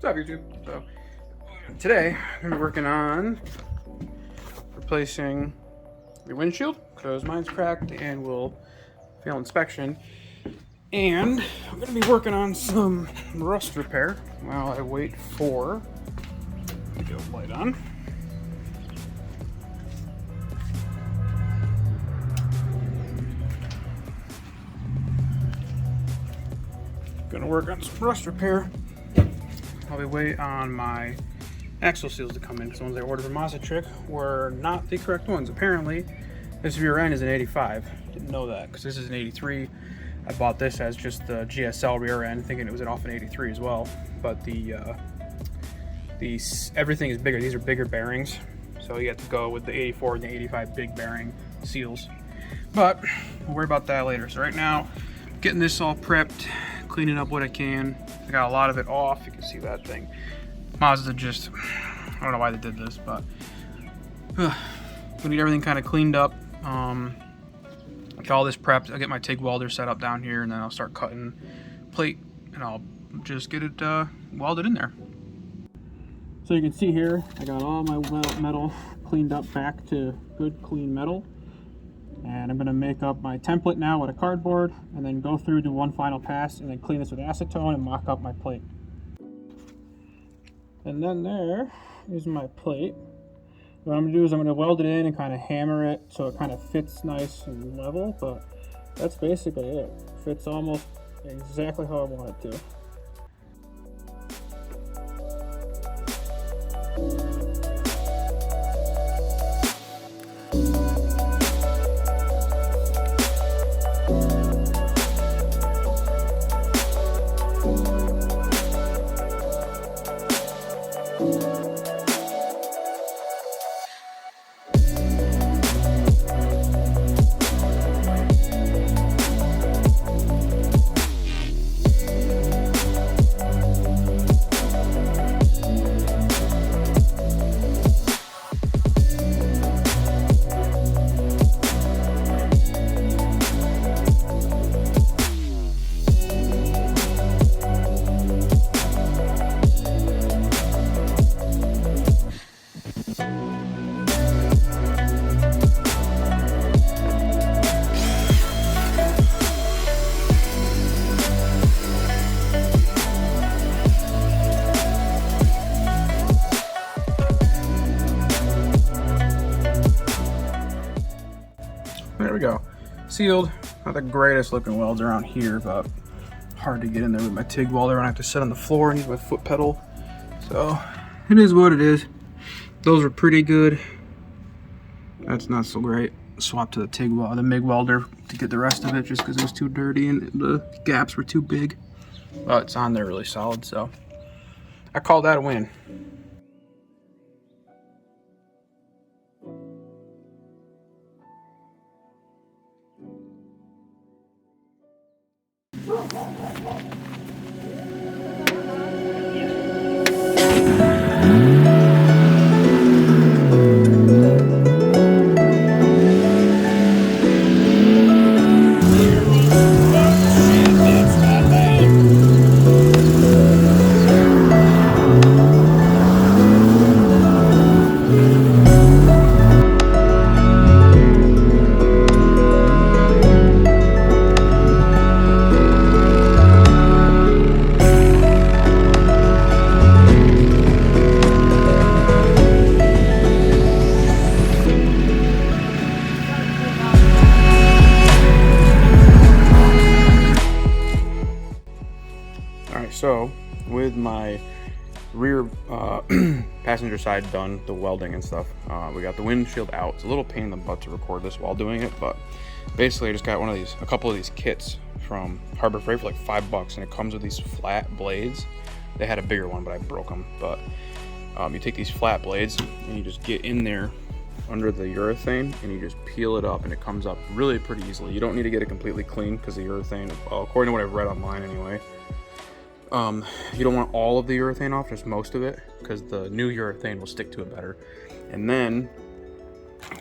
What's up, YouTube? So today I'm gonna be working on replacing the windshield because mine's cracked and will fail inspection. And I'm gonna be working on some rust repair while I wait for the light on. Gonna work on some rust repair. I'll wait on my axle seals to come in because the ones I ordered from Mazda were not the correct ones. Apparently, this rear end is an 85. Didn't know that because this is an 83. I bought this as just the GSL rear end, thinking it was off an 83 as well. But everything is bigger. These are bigger bearings, so you have to go with the 84 and the 85 big bearing seals. But we'll worry about that later. So right now, getting this all prepped, cleaning up what I can. I got a lot of it off. You can see that thing. Mazda just, I don't know why they did this, but we need everything kind of cleaned up. Get all this prepped. I'll get my TIG welder set up down here, and then I'll start cutting plate, and I'll just get it welded in there. So you can see here, I got all my metal cleaned up back to good clean metal. And I'm going to make up my template now with a cardboard, and then go through, do one final pass, and then clean this with acetone and mock up my plate. And then there is my plate. What I'm going to do is I'm going to weld it in and kind of hammer it so it kind of fits nice and level, but that's basically it. Fits almost exactly how I want it to. There we go. Sealed. Not the greatest looking welds around here, but hard to get in there with my TIG welder. I have to sit on the floor and use my foot pedal. So it is what it is. Those are pretty good. That's not so great. Swap to the TIG welder, the MIG welder, to get the rest of it just because it was too dirty and the gaps were too big. But it's on there really solid, so I call that a win. So with my rear passenger side done, the welding and stuff, we got the windshield out. It's a little pain in the butt to record this while doing it, but basically I just got a couple of these kits from Harbor Freight for like $5, and it comes with these flat blades. They had a bigger one, but I broke them. But you take these flat blades and you just get in there under the urethane and you just peel it up, and it comes up really pretty easily. You don't need to get it completely clean because the urethane, according to what I've read online anyway, you don't want all of the urethane off, just most of it, because the new urethane will stick to it better. And then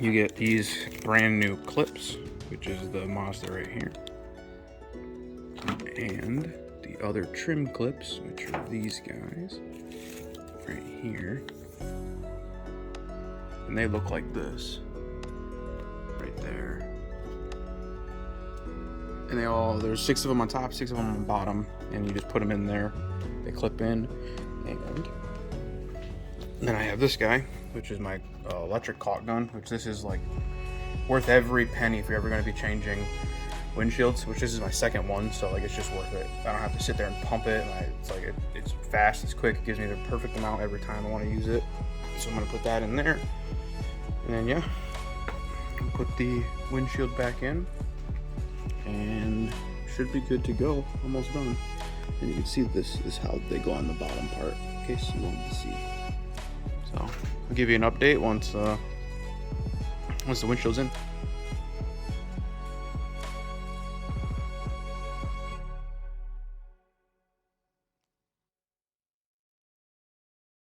you get these brand new clips, which is the Mazda right here. And the other trim clips, which are these guys right here, and they look like this right there. And there's 6 of them on top, 6 of them on the bottom, and you just put them in there. They clip in. And then I have this guy, which is my electric caulk gun, which this is like worth every penny if you're ever going to be changing windshields, which this is my second one, so like it's just worth it. I don't have to sit there and pump it. It's fast, it's quick, it gives me the perfect amount every time I want to use it. So I'm going to put that in there. And then yeah, I'll put the windshield back in. And should be good to go. Almost done. And you can see this is how they go on the bottom part, in case you wanted to see. So I'll give you an update once the windshield's in.